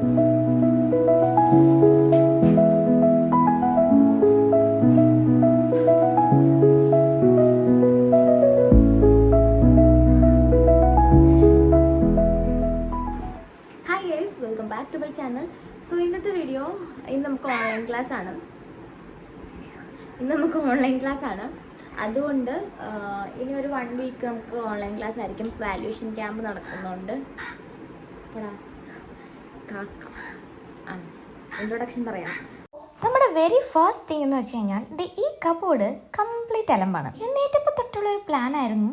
Welcome back to my channel. So ഇന്നത്തെ video ഇന്ന് നമുക്ക് ഓൺലൈൻ ക്ലാസ് ആണ്. അതുകൊണ്ട് ഇനി ഒരു 1 വീക്ക് നമുക്ക് ഓൺലൈൻ ക്ലാസ് ആയിരിക്കും. വാല്യൂഷൻ ക്യാമ്പ് നടക്കുന്നുണ്ട്. ഇൻട്രൊഡക്ഷൻ പറയാം. നമ്മുടെ വെരി ഫസ്റ്റ് തിങ് എന്ന് വെച്ച് കഴിഞ്ഞാൽ ഈ കബോർഡ് കംപ്ലീറ്റ് അലമ്പാണ്. നേറ്റപ്പോൾ തൊട്ടുള്ള ഒരു പ്ലാൻ ആയിരുന്നു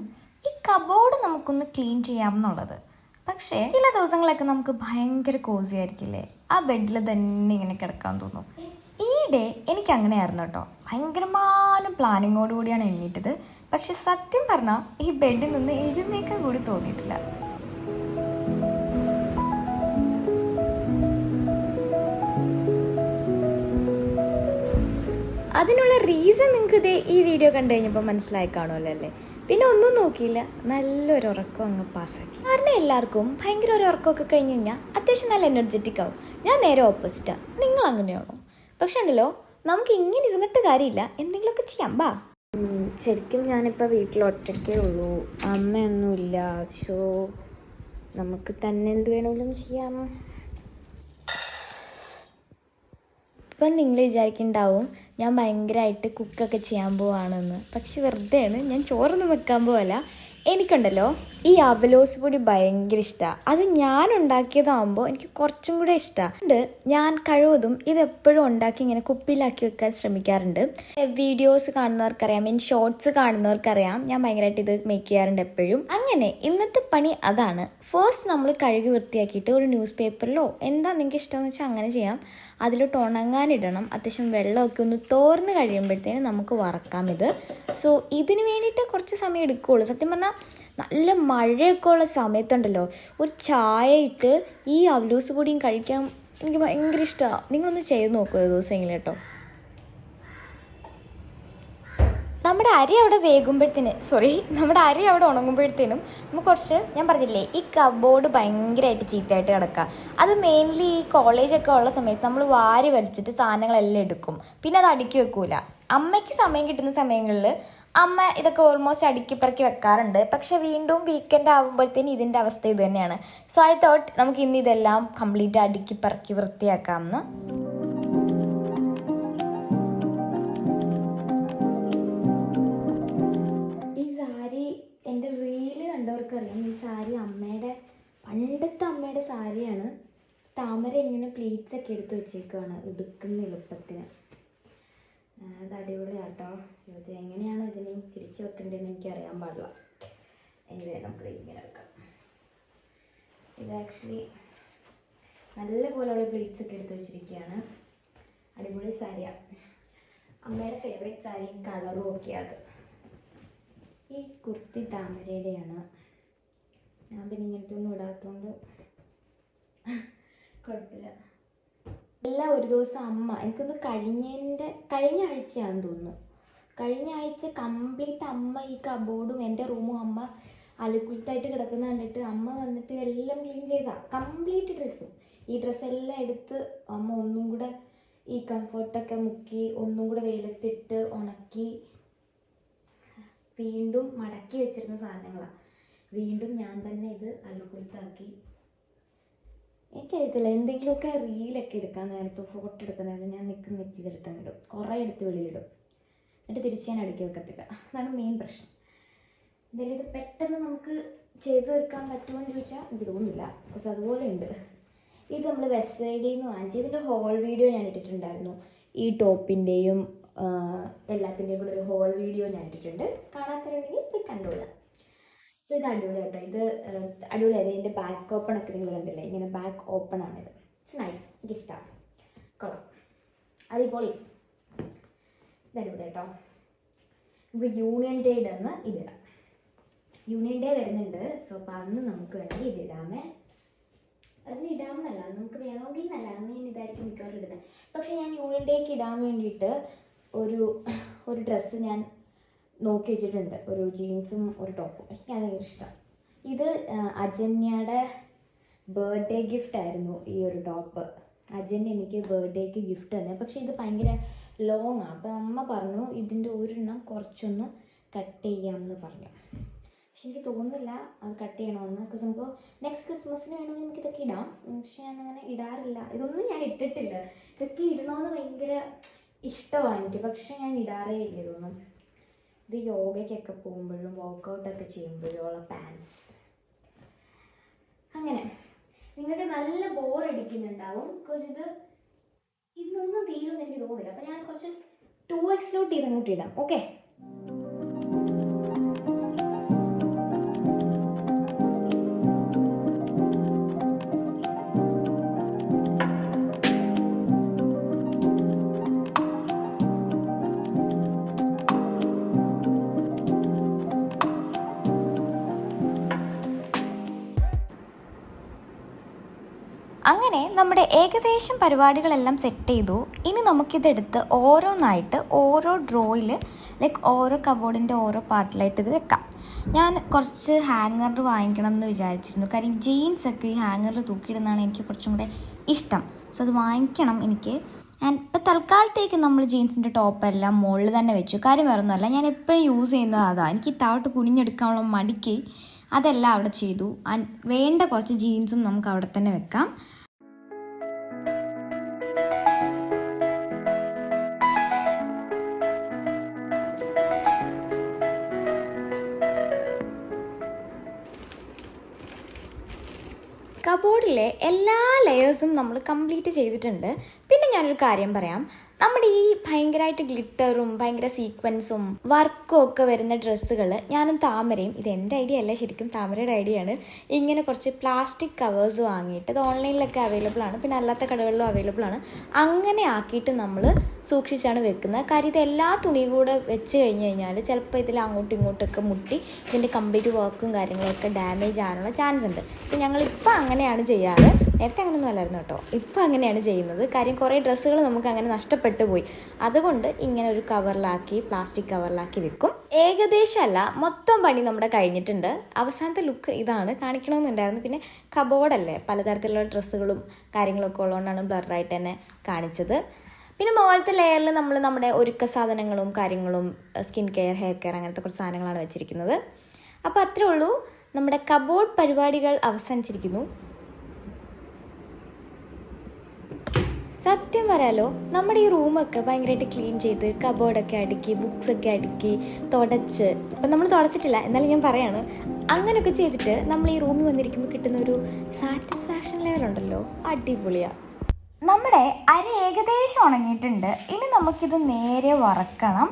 ഈ കബോർഡ് നമുക്കൊന്ന് ക്ലീൻ ചെയ്യാമെന്നുള്ളത്. പക്ഷേ ചില ദിവസങ്ങളൊക്കെ നമുക്ക് ഭയങ്കര കോസി ആയിരിക്കില്ലേ, ആ ബെഡിൽ തന്നെ ഇങ്ങനെ കിടക്കാൻ തോന്നും. ഈ ഡേ എനിക്ക് അങ്ങനെയായിരുന്നു കേട്ടോ. ഭയങ്കരമായ പ്ലാനിങ്ങോടുകൂടിയാണ് എണ്ണീറ്റത്. പക്ഷെ സത്യം പറഞ്ഞാൽ ഈ ബെഡിൽ നിന്ന് എഴുന്നേക്കാൻ കൂടി തോന്നിയിട്ടില്ല. അതിനുള്ള റീസൺ നിങ്ങൾക്ക് ഈ വീഡിയോ കണ്ടു കഴിഞ്ഞപ്പോൾ മനസ്സിലായി കാണുമല്ലോ അല്ലേ. പിന്നെ ഒന്നും നോക്കിയില്ല, നല്ലൊരു ഉറക്കം അങ്ങ് പാസ്സാക്കി. കാരണം എല്ലാവർക്കും ഭയങ്കര ഒരു ഉറക്കമൊക്കെ കഴിഞ്ഞ് കഴിഞ്ഞാൽ അത്യാവശ്യം നല്ല എനർജറ്റിക് ആവും. ഞാൻ നേരെ ഓപ്പോസിറ്റാണ്. നിങ്ങൾ അങ്ങനെയാണോ? പക്ഷെ ഉണ്ടല്ലോ, നമുക്ക് ഇങ്ങനെ ഇരുന്നിട്ട് കാര്യമില്ല, എന്തെങ്കിലുമൊക്കെ ചെയ്യാം. ശരിക്കും ഞാനിപ്പോൾ വീട്ടിൽ ഒറ്റയ്ക്കേ ഉള്ളൂ, അമ്മയൊന്നുമില്ല. സോ നമുക്ക് തന്നെ എന്ത് വേണമെങ്കിലും ചെയ്യാം. ഇപ്പം നിങ്ങൾ വിചാരിക്കുന്നുണ്ടാവും ഞാൻ ഭയങ്കരമായിട്ട് കുക്കൊക്കെ ചെയ്യാൻ പോവാണെന്ന്. പക്ഷെ വെറുതെയാണ്. ഞാൻ ചോറൊന്നും വെക്കാൻ പോവല്ല. എനിക്കുണ്ടല്ലോ ഈ അവലോസ് പൊടി ഭയങ്കര ഇഷ്ടമാണ്. അത് ഞാൻ ഉണ്ടാക്കിയതാകുമ്പോൾ എനിക്ക് കുറച്ചും കൂടെ ഇഷ്ടമാണ്. ഞാൻ കഴിവതും ഇതെപ്പോഴും ഉണ്ടാക്കി ഇങ്ങനെ കുപ്പിയിലാക്കി വെക്കാൻ ശ്രമിക്കാറുണ്ട്. വീഡിയോസ് കാണുന്നവർക്കറിയാം, ഷോർട്സ് കാണുന്നവർക്കറിയാം, ഞാൻ ഭയങ്കരമായിട്ട് ഇത് മേക്ക് ചെയ്യാറുണ്ട് എപ്പോഴും. അങ്ങനെ ഇന്നത്തെ പണി അതാണ്. ഫസ്റ്റ് നമ്മൾ കഴുകി വൃത്തിയാക്കിയിട്ട് ഒരു ന്യൂസ് പേപ്പറിലോ എന്താ നിങ്ങൾക്ക് ഇഷ്ടമെന്ന് വെച്ചാൽ അങ്ങനെ ചെയ്യാം, അതിലോട്ട് ഉണങ്ങാനിടണം. അത്യാവശ്യം വെള്ളമൊക്കെ ഒന്ന് തോർന്ന് കഴിയുമ്പോഴത്തേനും നമുക്ക് വറക്കാം ഇത്. സോ ഇതിന് വേണ്ടിയിട്ട് കുറച്ച് സമയം എടുക്കുകയുള്ളൂ. സത്യം പറഞ്ഞാൽ നല്ല മഴയൊക്കെ ഉള്ള സമയത്തുണ്ടല്ലോ ഒരു ചായ ഇട്ട് ഈ അവലൂസ് പൊടിയും കഴിക്കാൻ എനിക്ക് ഭയങ്കര ഇഷ്ടമാണ്. നിങ്ങളൊന്ന് ചെയ്ത് നോക്കുക ദിവസമെങ്കിലും കേട്ടോ. നമ്മുടെ അരി അവിടെ ഉണങ്ങുമ്പോഴത്തേനും നമുക്ക് കുറച്ച്, ഞാൻ പറഞ്ഞില്ലേ ഈ കബോർഡ് ഭയങ്കരമായിട്ട് ചീത്തയായിട്ട് കിടക്കുക. അത് മെയിൻലി ഈ കോളേജൊക്കെ ഉള്ള സമയത്ത് നമ്മൾ വാരി വലിച്ചിട്ട് സാധനങ്ങളെല്ലാം എടുക്കും, പിന്നെ അത് അടുക്കി വെക്കൂല. അമ്മയ്ക്ക് സമയം കിട്ടുന്ന സമയങ്ങളിൽ അമ്മ ഇതൊക്കെ ഓൾമോസ്റ്റ് അടുക്കി പറക്കി വെക്കാറുണ്ട്. പക്ഷെ വീണ്ടും വീക്കെൻഡ് ആകുമ്പോഴത്തേനും ഇതിൻ്റെ അവസ്ഥ ഇത് തന്നെയാണ്. സോ ഐ തോട്ട് നമുക്ക് ഇന്ന് ഇതെല്ലാം കംപ്ലീറ്റ് അടുക്കി പറക്കി വൃത്തിയാക്കാമെന്ന്. എൻ്റെ റീല് കണ്ടവർക്കറിയാം, ഈ സാരി പണ്ടത്തെ അമ്മയുടെ സാരിയാണ്. താമര ഇങ്ങനെ പ്ലീറ്റ്സൊക്കെ എടുത്ത് വെച്ചേക്കുവാണ് ഉടുക്കുന്ന എളുപ്പത്തിന്. അത് അടിപൊളിയാട്ടോ. ഇത് എങ്ങനെയാണോ ഇതിനെ തിരിച്ച് വെക്കേണ്ടതെന്ന് എനിക്കറിയാൻ പാടില്ല. എനിവേ നമുക്ക് ഇങ്ങനെ വെക്കാം. ഇത് ആക്ച്വലി നല്ല പോലെയുള്ള പ്ലീറ്റ്സൊക്കെ എടുത്ത് വെച്ചിരിക്കുകയാണ്. അടിപൊളി സാരിയാണ്. അമ്മയുടെ ഫേവറേറ്റ് സാരിയും കളറും ഒക്കെയാണ്. ഈ കുർത്തി താമരയുടെയാണ്. ഞാൻ പിന്നെ ഇങ്ങനത്തെ ഒന്നും ഇടാത്തതുകൊണ്ട് കുഴപ്പമില്ല. എല്ലാം ഒരു ദിവസം അമ്മ, എനിക്കൊന്ന് കഴിഞ്ഞ ആഴ്ചയാണെന്ന് തോന്നുന്നു, കഴിഞ്ഞ ആഴ്ച കംപ്ലീറ്റ് അമ്മ ഈ കബോർഡും എൻ്റെ റൂമും അമ്മ അലുക്കുലത്തായിട്ട് കിടക്കുന്ന കണ്ടിട്ട് അമ്മ വന്നിട്ട് എല്ലാം ക്ലീൻ ചെയ്താ. കംപ്ലീറ്റ് ഡ്രസ്സും ഈ ഡ്രസ്സെല്ലാം എടുത്ത് അമ്മ ഒന്നും കൂടെ ഈ കംഫർട്ടൊക്കെ മുക്കി ഒന്നും കൂടെ വെയിലത്തിട്ട് ഉണക്കി വീണ്ടും മടക്കി വെച്ചിരുന്ന സാധനങ്ങളാണ്. വീണ്ടും ഞാൻ തന്നെ ഇത് അലുക്കുലത്താക്കി. എനിക്കറിയത്തില്ല, എന്തെങ്കിലുമൊക്കെ റീലൊക്കെ എടുക്കാൻ നേരത്ത്, ഫോട്ടോ എടുക്കാൻ നേരത്ത് ഞാൻ ഇതെടുത്തങ്ങിടും, കുറേ എടുത്ത് വെളിയിലിടും, എന്നിട്ട് തിരിച്ച് ഞാൻ അടുക്കി വെക്കത്തില്ല. അതാണ് മെയിൻ പ്രശ്നം. എന്തായാലും ഇത് പെട്ടെന്ന് നമുക്ക് ചെയ്ത് തീർക്കാൻ പറ്റുമോ എന്ന് ചോദിച്ചാൽ എനിക്ക് തോന്നുന്നില്ല. പക്ഷെ അതുപോലെ ഉണ്ട്. ഇത് നമ്മൾ വെസ്റ്റ് സൈഡിൽ നിന്ന് വാങ്ങിച്ച് ഇതിൻ്റെ ഹോൾ വീഡിയോ ഞാൻ ഇട്ടിട്ടുണ്ടായിരുന്നു. ഈ ടോപ്പിൻ്റെയും എല്ലാത്തിൻ്റെയും കൂടെ ഒരു ഹോൾ വീഡിയോ ഞാൻ ഇട്ടിട്ടുണ്ട്. കാണാത്തവരുണ്ടെങ്കിൽ പോയി കണ്ടുകൊള്ളാം. സോ ഇത് അടിപൊളിയാട്ടോ. ഇത് അടിപൊളിയായത്. ഇതിൻ്റെ ബാക്ക് ഓപ്പൺ ഒക്കെ നിങ്ങൾ കണ്ടില്ലേ, ഇങ്ങനെ ബാക്ക് ഓപ്പൺ ആണിത്. ഇറ്റ്സ് നൈസ്, എനിക്കിഷ്ടമാണ്. കൊള്ളാം, അടിപൊളി. ഇത് അടിപൊളിയാട്ടോ. നമുക്ക് യൂണിയൻ ഡേയുടെ അന്ന് ഇതിടാം. യൂണിയൻ ഡേ വരുന്നുണ്ട്. സോ അപ്പോൾ അന്ന് നമുക്ക് വേണമെങ്കിൽ ഇതിടാമേ. അതിന് ഇടാമെന്നല്ല, നമുക്ക് വേണമെങ്കിൽ എന്നല്ല, അന്ന് ഞാൻ ഇതായിരിക്കും മിക്കവാറും ഇടുന്നത്. പക്ഷെ ഞാൻ യൂണിയൻ ഡേക്ക് ഇടാൻ വേണ്ടിയിട്ട് ഒരു ഡ്രസ്സ് ഞാൻ നോക്കി വെച്ചിട്ടുണ്ട്. ഒരു ജീൻസും ഒരു ടോപ്പും. എനിക്ക് ഭയങ്കര ഇഷ്ടം. ഇത് അജന്യയുടെ ബർത്ത്ഡേ ഗിഫ്റ്റ് ആയിരുന്നു ഈ ഒരു ടോപ്പ്. അജൻ്റെ എനിക്ക് ബർത്ത്ഡേക്ക് ഗിഫ്റ്റ് തന്നെ. പക്ഷേ ഇത് ഭയങ്കര ലോങ് ആണ്. അപ്പോൾ അമ്മ പറഞ്ഞു ഇതിൻ്റെ ഒരെണ്ണം കുറച്ചൊന്ന് കട്ട് ചെയ്യാമെന്ന് പറഞ്ഞു. പക്ഷെ എനിക്ക് തോന്നുന്നില്ല അത് കട്ട് ചെയ്യണമെന്ന്. ബിക്കോസ് നമുക്ക് നെക്സ്റ്റ് ക്രിസ്മസിന് വേണമെങ്കിൽ നമുക്ക് ഇതൊക്കെ ഇടാം. പക്ഷെ ഞാനങ്ങനെ ഇടാറില്ല. ഇതൊന്നും ഞാൻ ഇട്ടിട്ടില്ല. ഇതൊക്കെ ഇടണമെന്ന് ഭയങ്കര ഇഷ്ടമാണ് എനിക്ക്. പക്ഷെ ഞാൻ ഇടാറേ ഇല്ല ഇതൊന്നും. ഇത് യോഗയ്ക്കൊക്കെ പോകുമ്പോഴും വർക്കൗട്ടൊക്കെ ചെയ്യുമ്പോഴും ഉള്ള പാൻസ്. അങ്ങനെ നിങ്ങൾക്ക് നല്ല ബോറടിക്കുന്നുണ്ടാവും. ബിക്കോസ് ഇന്നൊന്നും തീരുമെന്ന് എനിക്ക് തോന്നുന്നില്ല. അപ്പം ഞാൻ കുറച്ച് 2x ചെയ്ത് അങ്ങോട്ട് ഇടാം. ഓക്കെ, അങ്ങനെ നമ്മുടെ ഏകദേശം പരിപാടികളെല്ലാം സെറ്റ് ചെയ്തു. ഇനി നമുക്കിതെടുത്ത് ഓരോന്നായിട്ട് ഓരോ ഡ്രോയിൽ ഓരോ കബോർഡിൻ്റെ ഓരോ പാർട്ടിലായിട്ട് ഇത് വെക്കാം. ഞാൻ കുറച്ച് ഹാങ്ങർ വാങ്ങിക്കണം എന്ന് വിചാരിച്ചിരുന്നു. കാര്യം ജീൻസൊക്കെ ഈ ഹാങ്ങറിൽ തൂക്കിയിടുന്നതാണ് എനിക്ക് കുറച്ചും കൂടെ ഇഷ്ടം. സോ അത് വാങ്ങിക്കണം എനിക്ക്. ആൻഡ് ഇപ്പോൾ തൽക്കാലത്തേക്ക് നമ്മൾ ജീൻസിൻ്റെ ടോപ്പെല്ലാം മുകളിൽ തന്നെ വെച്ചു. കാര്യം വേറെ ഒന്നുമല്ല, ഞാൻ എപ്പോഴും യൂസ് ചെയ്യുന്നത് അതാണ്. എനിക്ക് താഴോട്ട് കുനിഞ്ഞെടുക്കാനുള്ള മടിക്ക് അതെല്ലാം അവിടെ ചെയ്തു. വേണ്ട കുറച്ച് ജീൻസും നമുക്ക് അവിടെ തന്നെ വെക്കാം. കബോർഡിലെ എല്ലാ ലെയേഴ്സും നമ്മൾ കംപ്ലീറ്റ് ചെയ്തിട്ടുണ്ട്. പിന്നെ ഞാനൊരു കാര്യം പറയാം. നമ്മുടെ ഈ ഭയങ്കരമായിട്ട് ഗ്ലിറ്ററും ഭയങ്കര സീക്വൻസും വർക്കും ഒക്കെ വരുന്ന ഡ്രസ്സുകൾ ഞാനും താമരയും, ഇത് എൻ്റെ ഐഡിയ അല്ല, ശരിക്കും താമരയുടെ ഐഡിയ ആണ്, ഇങ്ങനെ കുറച്ച് പ്ലാസ്റ്റിക് കവേഴ്സ് വാങ്ങിയിട്ട് ഇത് ഓൺലൈനിലൊക്കെ അവൈലബിൾ ആണ്, പിന്നെ അല്ലാത്ത കടകളിലും അവൈലബിൾ ആണ്. അങ്ങനെ ആക്കിയിട്ട് നമ്മൾ സൂക്ഷിച്ചാണ് വെക്കുന്നത്. കാര്യം ഇത് എല്ലാ തുണിയും കൂടെ വെച്ച് കഴിഞ്ഞ് കഴിഞ്ഞാൽ ചിലപ്പോൾ ഇതിൽ അങ്ങോട്ടും ഇങ്ങോട്ടൊക്കെ മുട്ടി ഇതിൻ്റെ കംപ്ലീറ്റ് വർക്കും കാര്യങ്ങളൊക്കെ ഡാമേജ് ആകാനുള്ള ചാൻസ് ഉണ്ട്. അപ്പോൾ ഞങ്ങളിപ്പോൾ അങ്ങനെയാണ് ചെയ്യാറ്. നേരത്തെ അങ്ങനെയൊന്നും അല്ലായിരുന്നു കേട്ടോ, ഇപ്പോൾ അങ്ങനെയാണ് ചെയ്യുന്നത്. കാര്യം കുറേ ഡ്രസ്സുകൾ നമുക്ക് അങ്ങനെ നഷ്ടപ്പെട്ടു പോയി. അതുകൊണ്ട് ഇങ്ങനെ ഒരു കവറിലാക്കി, പ്ലാസ്റ്റിക് കവറിലാക്കി വെക്കും. ഏകദേശം അല്ല, മൊത്തം പണി നമ്മുടെ കഴിഞ്ഞിട്ടുണ്ട്. അവസാനത്തെ ലുക്ക് ഇതാണ്, കാണിക്കണമെന്നുണ്ടായിരുന്നു. പിന്നെ കബോർഡല്ലേ, പലതരത്തിലുള്ള ഡ്രസ്സുകളും കാര്യങ്ങളൊക്കെ ഉള്ളതുകൊണ്ടാണ് ബ്ലറായിട്ട് തന്നെ കാണിച്ചത്. പിന്നെ മുകളിലത്തെ ലെയറിൽ നമ്മൾ നമ്മുടെ ഒരുക്ക സാധനങ്ങളും കാര്യങ്ങളും സ്കിൻ കെയർ, ഹെയർ കെയർ അങ്ങനത്തെ കുറച്ച് സാധനങ്ങളാണ് വെച്ചിരിക്കുന്നത്. അപ്പോൾ അത്രേ ഉള്ളൂ, നമ്മുടെ കബോർഡ് പരിപാടികൾ അവസാനിച്ചിരിക്കുന്നു. സത്യം പറയാലോ, നമ്മുടെ ഈ റൂമൊക്കെ ഭയങ്കരമായിട്ട് ക്ലീൻ ചെയ്ത് കബോർഡൊക്കെ അടുക്കി, ബുക്സൊക്കെ അടുക്കി, തുടച്ച്, ഇപ്പം നമ്മൾ തുടച്ചിട്ടില്ല എന്നാലും ഞാൻ പറയാണ്, അങ്ങനെയൊക്കെ ചെയ്തിട്ട് നമ്മൾ ഈ റൂമിൽ വന്നിരിക്കുമ്പോൾ കിട്ടുന്ന ഒരു സാറ്റിസ്ഫാക്ഷൻ ലെവലുണ്ടല്ലോ, അടിപൊളിയാണ്. നമ്മുടെ അരി ഏകദേശം ഉണങ്ങിയിട്ടുണ്ട്. ഇനി നമുക്കിത് നേരെ വറക്കണം.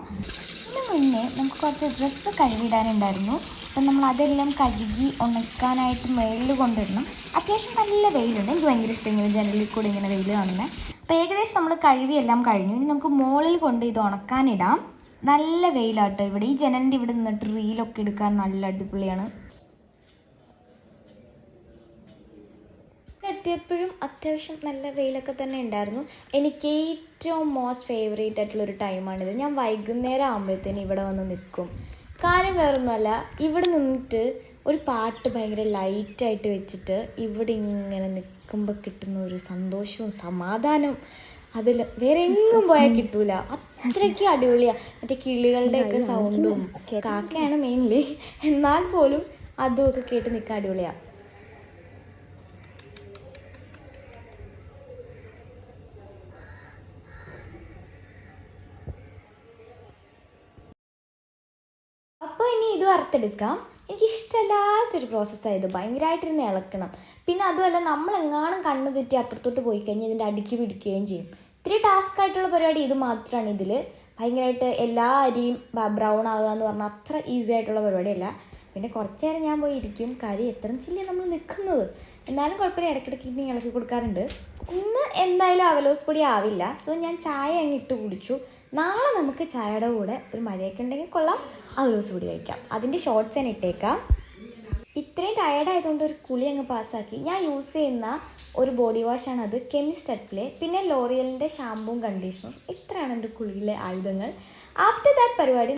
ഇതിന് മുന്നേ നമുക്ക് കുറച്ച് ഡ്രസ്സ് കഴുകിടാനുണ്ടായിരുന്നു. അപ്പം നമ്മൾ അതെല്ലാം കഴുകി ഉണക്കാനായിട്ട് മേളിൽ കൊണ്ടിടണം. അത്യാവശ്യം നല്ല വെയിലുണ്ട്, എനിക്ക് ഭയങ്കര ഇഷ്ടം ഇങ്ങനെ ജനലിൽ കൂടെ ഇങ്ങനെ വെയിൽ കാണുന്നത്. അപ്പോൾ ഏകദേശം നമ്മൾ കഴുകിയെല്ലാം കഴിഞ്ഞു. ഇനി നമുക്ക് മുകളിൽ കൊണ്ട് ഇത് ഉണക്കാനിടാം. നല്ല വെയിലാട്ടോ ഇവിടെ. ഈ ജനലിൻ്റെ ഇവിടെ നിന്നിട്ട് റീലൊക്കെ എടുക്കാൻ നല്ല അടിപൊളിയാണ്. എത്തിയപ്പോഴും അത്യാവശ്യം നല്ല വെയിലൊക്കെ തന്നെ ഉണ്ടായിരുന്നു. എനിക്ക് ഏറ്റവും മോസ്റ്റ് ഫേവറേറ്റ് ആയിട്ടുള്ളൊരു ടൈമാണിത്. ഞാൻ വൈകുന്നേരം ആകുമ്പോഴത്തേന് ഇവിടെ വന്ന് നിൽക്കും. കാര്യം വേറൊന്നുമല്ല, ഇവിടെ നിന്നിട്ട് ഒരു പാട്ട് ഭയങ്കര ലൈറ്റായിട്ട് വെച്ചിട്ട് ഇവിടെ ഇങ്ങനെ നിൽക്കുമ്പോൾ കിട്ടുന്ന ഒരു സന്തോഷവും സമാധാനവും അതിൽ വേറെ എങ്ങും പോയാൽ കിട്ടൂല. അത്രയ്ക്ക് അടിപൊളിയാണ്. മറ്റേ കിളികളുടെയൊക്കെ സൗണ്ടും, കാക്കയാണ് മെയിൻലി, എന്നാൽ പോലും അതുമൊക്കെ കേട്ട് നിൽക്കാൻ അടിപൊളിയാണ്. അപ്പോൾ ഇനി ഇത് വറുത്തെടുക്കാം. എനിക്കിഷ്ടമില്ലാത്തൊരു പ്രോസസ്സായത്, ഭയങ്കരമായിട്ടിരുന്ന് ഇളക്കണം. പിന്നെ അതുമല്ല, നമ്മളെങ്ങാനും കണ്ണ് തെറ്റി അപ്പുറത്തോട്ട് പോയി കഴിഞ്ഞാൽ ഇതിൻ്റെ അടുക്കി പിടിക്കുകയും ചെയ്യും. ഇത്തിരി ടാസ്ക് ആയിട്ടുള്ള പരിപാടി ഇത് മാത്രമാണ്. ഇതിൽ ഭയങ്കരമായിട്ട് എല്ലാ അരിയും ബ്രൗൺ ആകുക എന്ന് പറഞ്ഞാൽ അത്ര ഈസി ആയിട്ടുള്ള പരിപാടിയല്ല. പിന്നെ കുറച്ച് നേരം ഞാൻ പോയി ഇരിക്കും. കാര്യം എത്ര ചില്ലിയാണ് നമ്മൾ നിൽക്കുന്നത്. എന്നാലും കുഴപ്പമില്ല, ഇടയ്ക്കിടയ്ക്ക് ഇനി ഇളക്കി കൊടുക്കാറുണ്ട്. ഇന്ന് എന്തായാലും അവലോസ് പൊടി ആവില്ല, സോ ഞാൻ ചായ അങ്ങ് ഇട്ട് കുടിച്ചു. നാളെ നമുക്ക് ചായയുടെ കൂടെ ഒരു മഴയൊക്കെ ഉണ്ടെങ്കിൽ കൊള്ളാം, അവലോസ് പൊടി കഴിക്കാം. അതിൻ്റെ ഷോർട്ട്സ് ഞാൻ ഇട്ടേക്കാം. ഇത്രയും ടയർഡായതുകൊണ്ട് ഒരു കുളി അങ്ങ് പാസ്സാക്കി. ഞാൻ യൂസ് ചെയ്യുന്ന ഒരു ബോഡി വാഷാണ് അത്, കെമിസ്റ്റ് അറ്റ്ലെ. പിന്നെ ലോറിയലിൻ്റെ ഷാമ്പൂവും കണ്ടീഷണറും. ഇത്രയാണ് എൻ്റെ കുളിയിലെ ആയുധങ്ങൾ. ആഫ്റ്റർ ദാറ്റ് പരിപാടി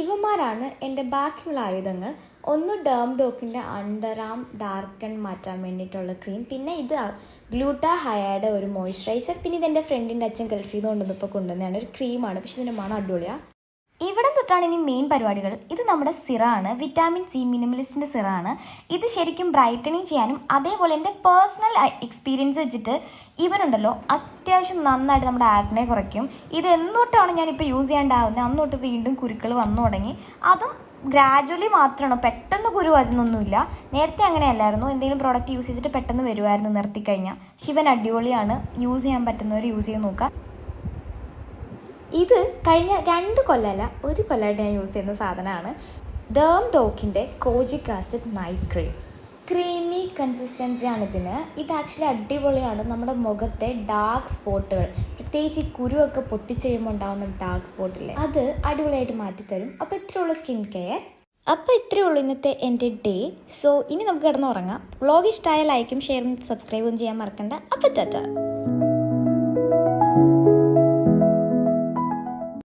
ഇവന്മാരാണ് എൻ്റെ ബാക്കിയുള്ള ആയുധങ്ങൾ. ഒന്ന് ഡേം ഡോക്കിൻ്റെ അണ്ടർ ആം ഡാർക്കൺ മാറ്റാൻ വേണ്ടിയിട്ടുള്ള ക്രീം, പിന്നെ ഇത് ഗ്ലൂട്ടാ ഹയയുടെ ഒരു മോയ്സ്ചറൈസർ, പിന്നെ ഇതെൻ്റെ ഫ്രണ്ടിൻ്റെ അച്ഛൻ ഗൾഫിൽ നിന്ന് കൊണ്ടുവന്നപ്പോൾ കൊണ്ടുവന്നതാണ്. ഒരു ക്രീമാണ്, പക്ഷെ ഇതിൻ്റെ മണം അടിപൊളിയാണ്. ഇവിടെ തൊട്ടാണ് ഇനി മെയിൻ പരിപാടികൾ. ഇത് നമ്മുടെ സിറാണ്, വിറ്റാമിൻ സി മിനിമലിസ്റ്റിൻ്റെ സിറാണ്. ഇത് ശരിക്കും ബ്രൈറ്റനിങ് ചെയ്യാനും അതേപോലെ എൻ്റെ പേഴ്സണൽ എക്സ്പീരിയൻസ് വെച്ചിട്ട് ഇവനുണ്ടല്ലോ അത്യാവശ്യം നന്നായിട്ട് നമ്മുടെ ആക്നെ കുറയ്ക്കും. ഇത് എന്നോട്ടാണ് ഞാനിപ്പോൾ യൂസ് ചെയ്യാണ്ടാവുന്നത്, അന്നോട്ട് വീണ്ടും കുരുക്കൾ വന്നു തുടങ്ങി. അതും ഗ്രാജുവലി മാത്രമാണ്, പെട്ടെന്ന് കുരു വരുന്നൊന്നുമില്ല. നേരത്തെ അങ്ങനെയല്ലായിരുന്നു, എന്തെങ്കിലും പ്രോഡക്റ്റ് യൂസ് ചെയ്തിട്ട് പെട്ടെന്ന് വരുമായിരുന്നു നിർത്തിക്കഴിഞ്ഞാൽ. ശിവൻ അടിപൊളിയാണ്, യൂസ് ചെയ്യാൻ പറ്റുന്നവർ യൂസ് ചെയ്ത് നോക്കുക. ഇത് കഴിഞ്ഞ 2 കൊല്ലമല്ല 1 കൊല്ലമായിട്ട് ഞാൻ യൂസ് ചെയ്യുന്ന സാധനമാണ്. ഡേം ഡോക്കിൻ്റെ kojic acid night cream. Creamy കൺസിസ്റ്റൻസിയാണ് ഇതിന്. ഇത് ആക്ച്വലി അടിപൊളിയാണ്. നമ്മുടെ മുഖത്തെ ഡാർക്ക് സ്പോട്ടുകൾ, പ്രത്യേകിച്ച് ഈ കുരുവൊക്കെ പൊട്ടിച്ച് കഴിയുമ്പോൾ ഉണ്ടാകുന്ന ഡാർക്ക് സ്പോട്ടില്ലേ, അത് അടിപൊളിയായിട്ട് മാറ്റിത്തരും. അപ്പോൾ ഇത്രയുള്ള സ്കിൻ കെയർ. അപ്പോൾ ഇത്രയേ ഉള്ളൂ ഇന്നത്തെ എൻ്റെ ഡേ. സോ ഇനി നമുക്ക് കിടന്നുറങ്ങാം. വ്ളോഗ് ഇഷ്ടമായ ലൈക്കും ഷെയറും സബ്സ്ക്രൈബും ചെയ്യാൻ മറക്കണ്ട. അപ്പോൾ ടാറ്റ.